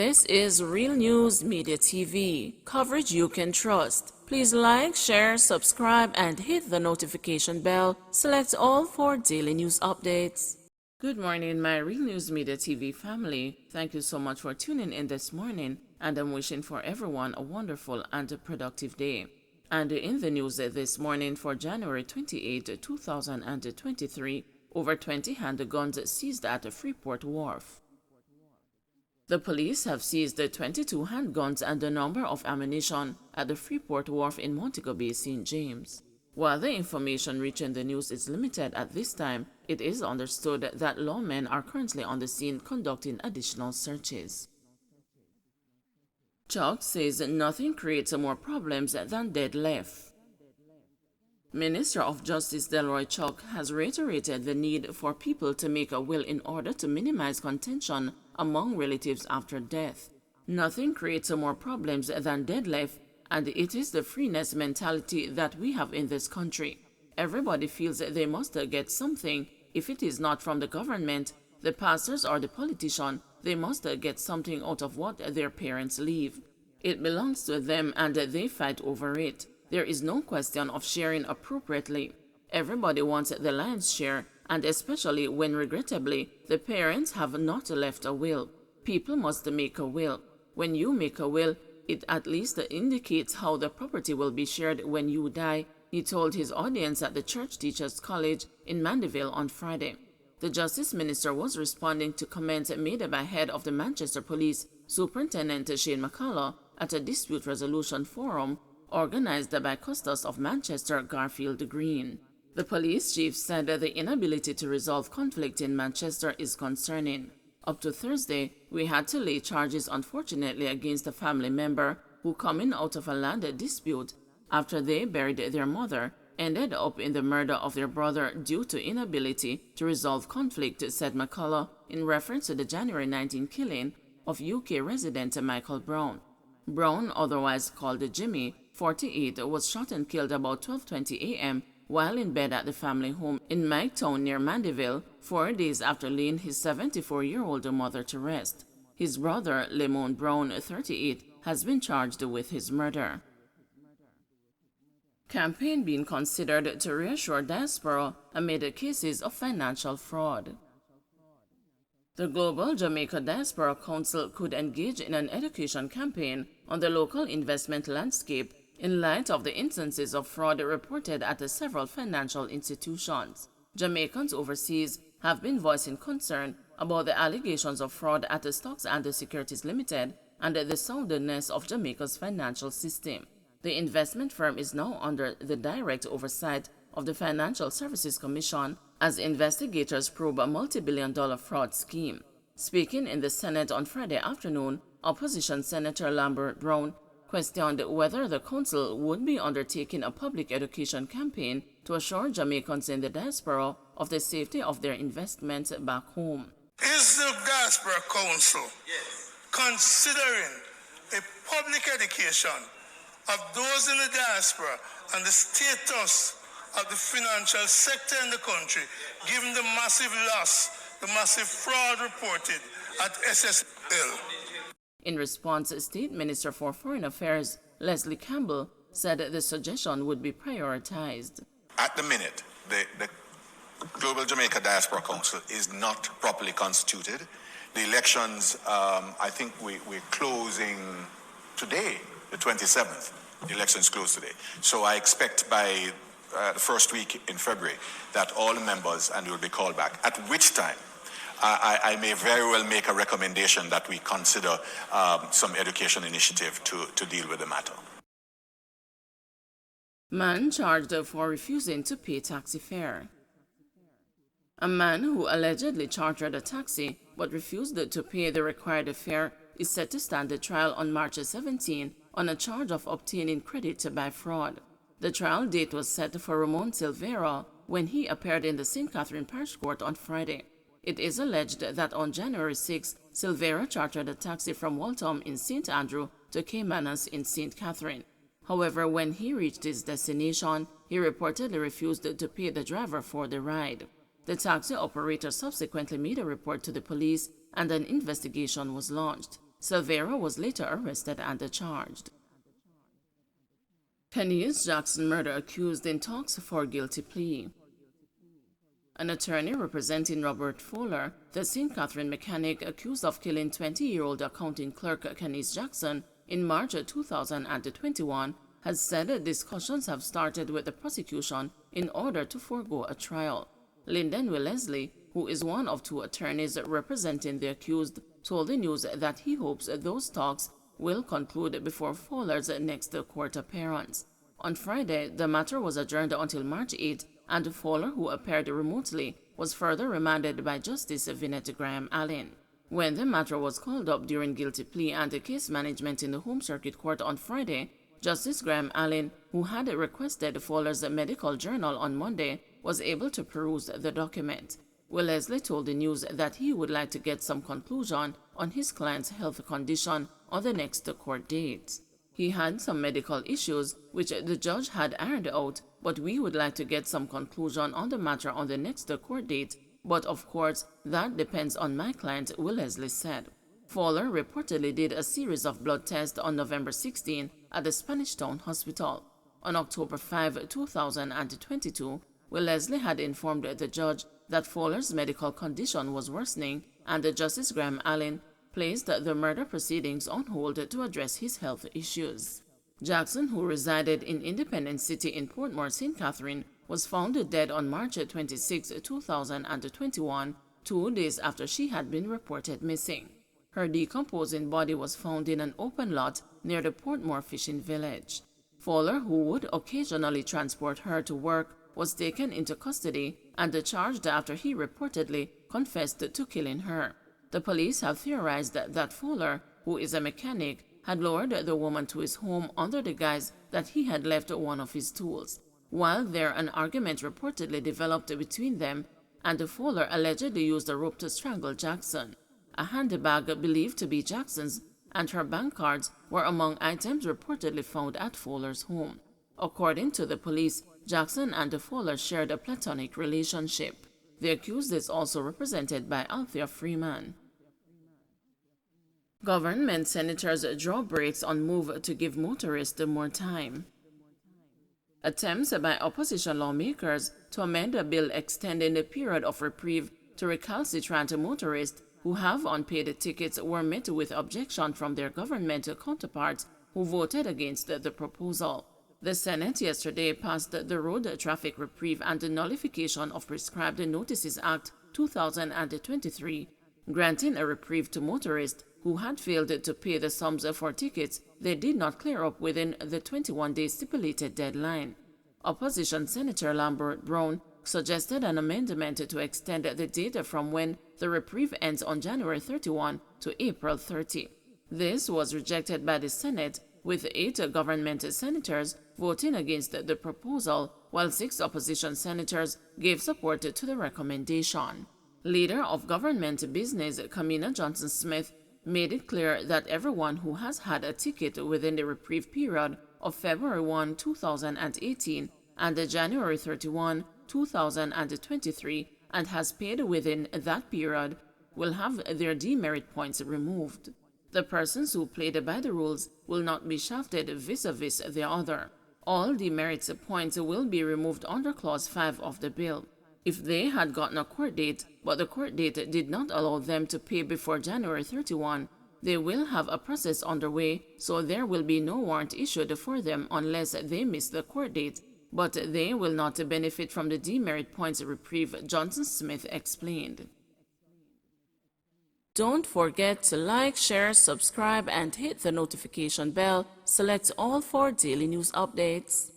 This is Real News Media TV, coverage you can trust. Please like, share, subscribe, and hit the notification bell. Select all for daily news updates. Good morning, my Real News Media TV family. Thank you so much for tuning in this morning, and I'm wishing for everyone a wonderful and a productive day. And in the news this morning for January 28, 2023, over 20 handguns seized at a Freeport Wharf. The police have seized 22 handguns and a number of ammunition at the Freeport Wharf in Montego Bay, St. James. While the information reaching the news is limited at this time, it is understood that lawmen are currently on the scene conducting additional searches. Chuck says nothing creates more problems than dead left. Minister of Justice Delroy Chuck has reiterated the need for people to make a will in order to minimize contention among relatives after death. Nothing creates more problems than dead left, and it is the freeness mentality that we have in this country. Everybody feels that they must get something. If it is not from the government, the pastors, or the politician, they must get something out of what their parents leave. It belongs to them and they fight over it. There is no question of sharing appropriately. Everybody wants the lion's share, and especially when, regrettably, the parents have not left a will. People must make a will. When you make a will, it at least indicates how the property will be shared when you die, he told his audience at the Church Teachers College in Mandeville on Friday. The Justice Minister was responding to comments made by head of the Manchester Police, Superintendent Shane McCullough, at a dispute resolution forum organized by Custos of Manchester, Garfield Green. The police chief said that the inability to resolve conflict in Manchester is concerning. Up to Thursday, we had to lay charges, unfortunately, against a family member who, coming out of a land dispute after they buried their mother, ended up in the murder of their brother due to inability to resolve conflict, said McCullough, in reference to the January 19 killing of UK resident Michael Brown. Brown, otherwise called Jimmy, 48, was shot and killed about 12:20 a.m. while in bed at the family home in Miketown near Mandeville, 4 days after laying his 74-year-old mother to rest. His brother, Lemon Brown, 38, has been charged with his murder. Campaign being considered to reassure diaspora amid cases of financial fraud. The Global Jamaica Diaspora Council could engage in an education campaign on the local investment landscape in light of the instances of fraud reported at several financial institutions. Jamaicans overseas have been voicing concern about the allegations of fraud at the Stocks and the Securities Limited and the soundness of Jamaica's financial system. The investment firm is now under the direct oversight of the Financial Services Commission as investigators probe a multi-billion-dollar fraud scheme. Speaking in the Senate on Friday afternoon, Opposition Senator Lambert Brown questioned whether the council would be undertaking a public education campaign to assure Jamaicans in the diaspora of the safety of their investments back home. Is the Diaspora Council considering a public education of those in the diaspora and the status of the financial sector in the country, given the massive loss, the massive fraud reported at SSL? In response, State Minister for Foreign Affairs Leslie Campbell said the suggestion would be prioritized. At the minute, the Global Jamaica Diaspora Council is not properly constituted. The elections, I think we're closing today, the 27th. The elections close today. So I expect by the first week in February that all the members and will be called back, at which time I may very well make a recommendation that we consider some education initiative to deal with the matter. Man charged for refusing to pay taxi fare. A man who allegedly chartered a taxi but refused to pay the required fare is set to stand the trial on March 17 on a charge of obtaining credit by fraud. The trial date was set for Ramon Silvera when he appeared in the St. Catherine Parish Court on Friday. It is alleged that on January 6, Silvera chartered a taxi from Waltham in St. Andrew to Caymanas in St. Catherine. However, when he reached his destination, he reportedly refused to pay the driver for the ride. The taxi operator subsequently made a report to the police and an investigation was launched. Silvera was later arrested and charged. Kenny's Jackson murder accused in talks for guilty plea. An attorney representing Robert Fowler, the St. Catherine mechanic accused of killing 20-year-old accounting clerk Kenny's Jackson in March 2021, has said discussions have started with the prosecution in order to forego a trial. Lyndon Wellesley, who is one of two attorneys representing the accused, told the news that he hopes those talks will conclude before Fowler's next court appearance. On Friday, the matter was adjourned until March 8, and Fowler, who appeared remotely, was further remanded by Justice Vinette Graham Allen. When the matter was called up during guilty plea and case management in the Home Circuit Court on Friday, Justice Graham Allen, who had requested Fowler's medical journal on Monday, was able to peruse the document. Wellesley told the news that he would like to get some conclusion on his client's health condition on the next court date. He had some medical issues which the judge had ironed out, but we would like to get some conclusion on the matter on the next court date, but of course that depends on my client, Wellesley said. Fowler reportedly did a series of blood tests on November 16 at the Spanish Town Hospital. On October 5, 2022, Wellesley had informed the judge that Fowler's medical condition was worsening, and Justice Graham Allen placed the murder proceedings on hold to address his health issues. Jackson, who resided in Independence City in Portmore, St. Catherine, was found dead on March 26, 2021, 2 days after she had been reported missing. Her decomposing body was found in an open lot near the Portmore fishing village. Fowler, who would occasionally transport her to work, was taken into custody and charged after he reportedly confessed to killing her. The police have theorized that Fowler, who is a mechanic, had lured the woman to his home under the guise that he had left one of his tools. While there, an argument reportedly developed between them, and Fowler allegedly used a rope to strangle Jackson. A handbag believed to be Jackson's and her bank cards were among items reportedly found at Fowler's home. According to the police, Jackson and Fowler shared a platonic relationship. The accused is also represented by Althea Freeman. Government senators draw brakes on move to give motorists more time. Attempts by opposition lawmakers to amend a bill extending the period of reprieve to recalcitrant motorists who have unpaid tickets were met with objection from their government counterparts who voted against the proposal. The Senate yesterday passed the Road Traffic Reprieve and Nullification of Prescribed Notices Act 2023, granting a reprieve to motorists who had failed to pay the sums for tickets they did not clear up within the 21-day stipulated deadline. Opposition Senator Lambert Brown suggested an amendment to extend the date from when the reprieve ends on January 31 to April 30. This was rejected by the Senate, with 8 government senators voting against the proposal, while 6 opposition senators gave support to the recommendation. Leader of Government Business Kamina Johnson-Smith made it clear that everyone who has had a ticket within the reprieve period of February 1, 2018 and January 31, 2023 and has paid within that period will have their demerit points removed. The persons who played by the rules will not be shafted vis-a-vis the other. All demerit points will be removed under Clause 5 of the bill. If they had gotten a court date, but the court date did not allow them to pay before January 31, they will have a process underway, so there will be no warrant issued for them unless they miss the court date, but they will not benefit from the demerit points reprieve, Johnson-Smith explained. Don't forget to like, share, subscribe, and hit the notification bell. Select all for daily news updates.